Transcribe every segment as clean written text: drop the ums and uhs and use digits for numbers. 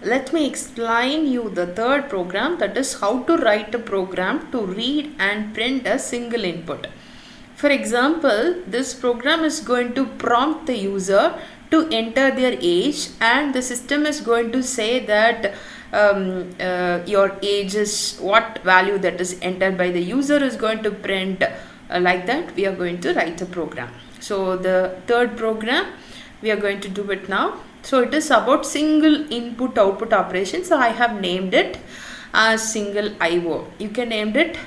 let me explain you the third program, that is how to write a program to read and print a single input. For example, this program is going to prompt the user to enter their age, and the system is going to say that your age is what value that is entered by the user is going to print. Like that we are going to write a program. So the third program we are going to do it now. So it is about single input output operation. So I have named it as single IO. You can name it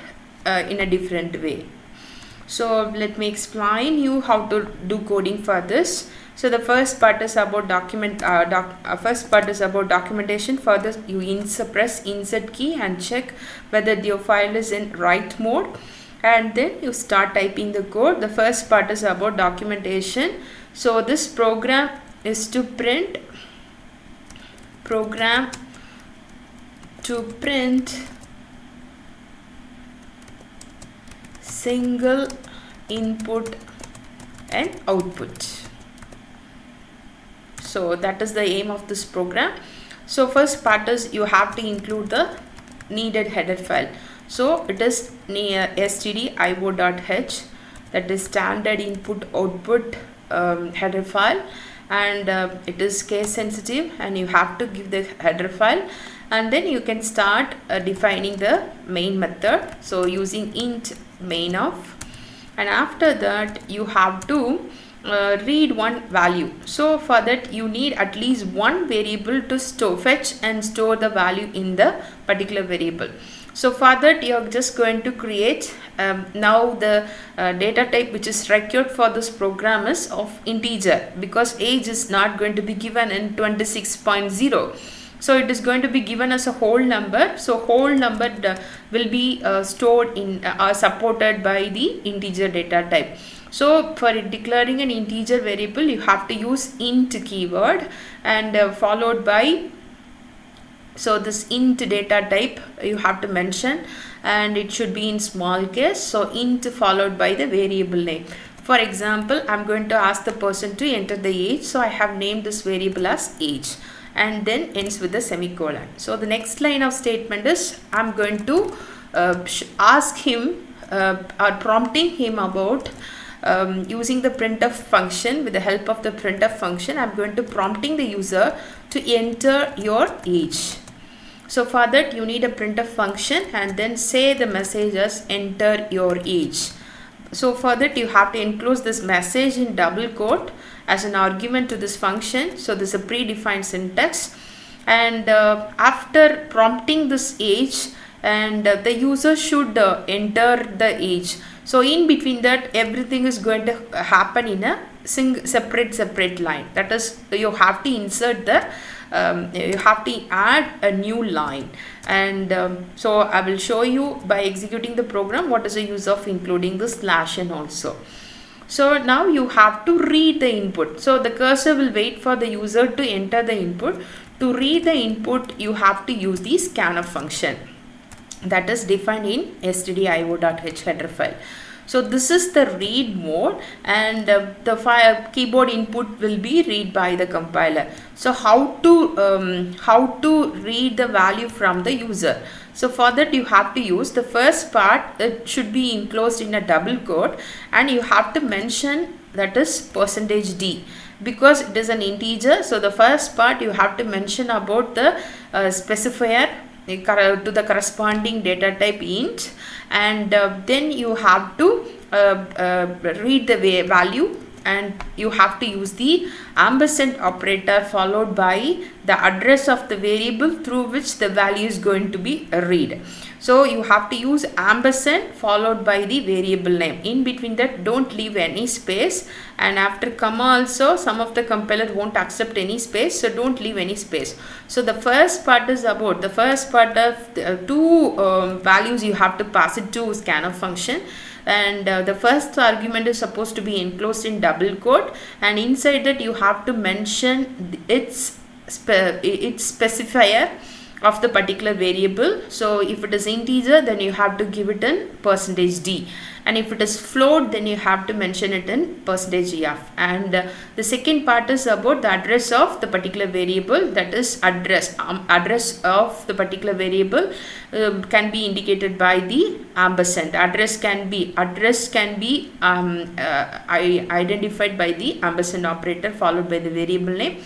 in a different way. So let me explain you how to do coding for this. So the first part is about documentation. For this you press insert key and check whether your file is in write mode, and then you start typing the code. The first part is about documentation. So this program is to print single input and output. So that is the aim of this program. So first part is you have to include the needed header file. So it is stdio.h, that is standard input output header file, and it is case sensitive, and you have to give the header file, and then you can start defining the main method. So using int main of, and after that you have to read one value. So for that you need at least one variable to fetch and store the value in the particular variable. So for that you are just going to create now the data type which is required for this program is of integer, because age is not going to be given in 26.0. So it is going to be given as a whole number. So whole number will be stored in supported by the integer data type. So for declaring an integer variable you have to use int keyword, and followed by, so this int data type you have to mention, and it should be in small case. So int followed by the variable name. For example, I'm going to ask the person to enter the age, so I have named this variable as age, and then ends with the semicolon. So the next line of statement is I'm going to ask him or prompting him about using the printf function. With the help of the printf function, I'm going to prompting the user to enter your age. So for that you need a printf function, and then say the message as enter your age. So for that you have to enclose this message in double quote as an argument to this function. So this is a predefined syntax, and after prompting this age, and the user should enter the age. So in between that everything is going to happen in a separate line. That is, you have to insert the you have to add a new line, and so I will show you by executing the program what is the use of including the slash and also. So now you have to read the input. So the cursor will wait for the user to enter the input. To read the input you have to use the scanf function that is defined in stdio.h header file. So this is the read mode, and the file keyboard input will be read by the compiler. So how to read the value from the user? So for that you have to use the first part. It should be enclosed in a double quote, and you have to mention that is %d, because it is an integer. So the first part you have to mention about the specifier to the corresponding data type int, and then you have to read the value, and you have to use the ampersand operator followed by the address of the variable through which the value is going to be read. So you have to use ampersand followed by the variable name. In between that don't leave any space, and after comma also some of the compiler won't accept any space, so don't leave any space. So the first part is about the first part of the two values you have to pass it to scanf function, and the first argument is supposed to be enclosed in double quote, and inside that you have to mention its specifier of the particular variable. So if it is integer, then you have to give it in %d, and if it is float, then you have to mention it in percentage EF. And the second part is about the address of the particular variable, that is address of the particular variable can be indicated by the ampersand. Address can be identified by the ampersand operator followed by the variable name.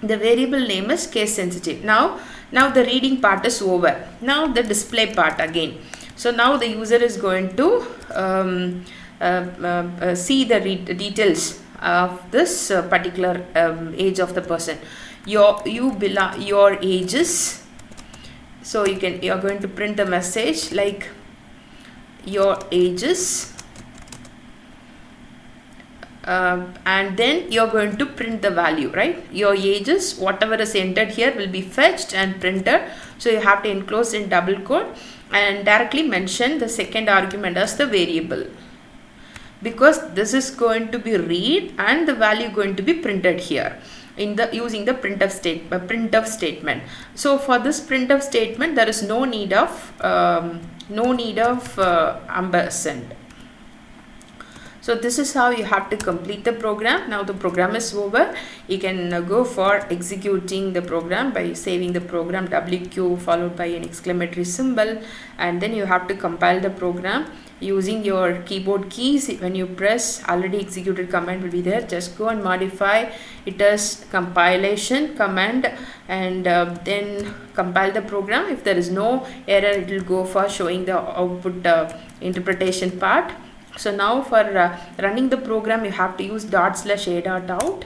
The variable name is case sensitive. Now the reading part is over. Now the display part again. So now the user is going to see the details of this particular age of the person. Your age is, so you're going to print a message like your age is, and then you're going to print the value, right? Your ages, whatever is entered here will be fetched and printed. So you have to enclose in double quote and directly mention the second argument as the variable, because this is going to be read and the value going to be printed here in the using the printf statement. So for this printf statement there is no need of ampersand. So this is how you have to complete the program. Now the program is over. You can go for executing the program by saving the program WQ followed by an exclamatory symbol, and then you have to compile the program using your keyboard keys. When you press already executed command will be there. Just go and modify it as compilation command and then compile the program. If there is no error, it will go for showing the output interpretation part. So now for running the program you have to use /a.out,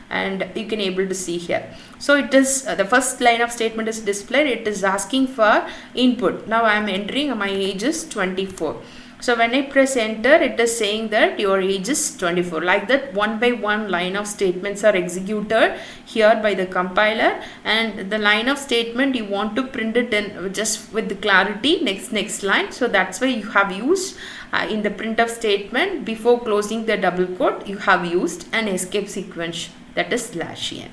and you can able to see here. So it is the first line of statement is displayed. It is asking for input. Now I am entering my age is 24. So when I press enter, it is saying that your age is 24. Like that, one by one line of statements are executed here by the compiler, and the line of statement you want to print it in just with the clarity next line. So that's why you have used in the printf statement before closing the double quote, you have used an escape sequence, that is /n.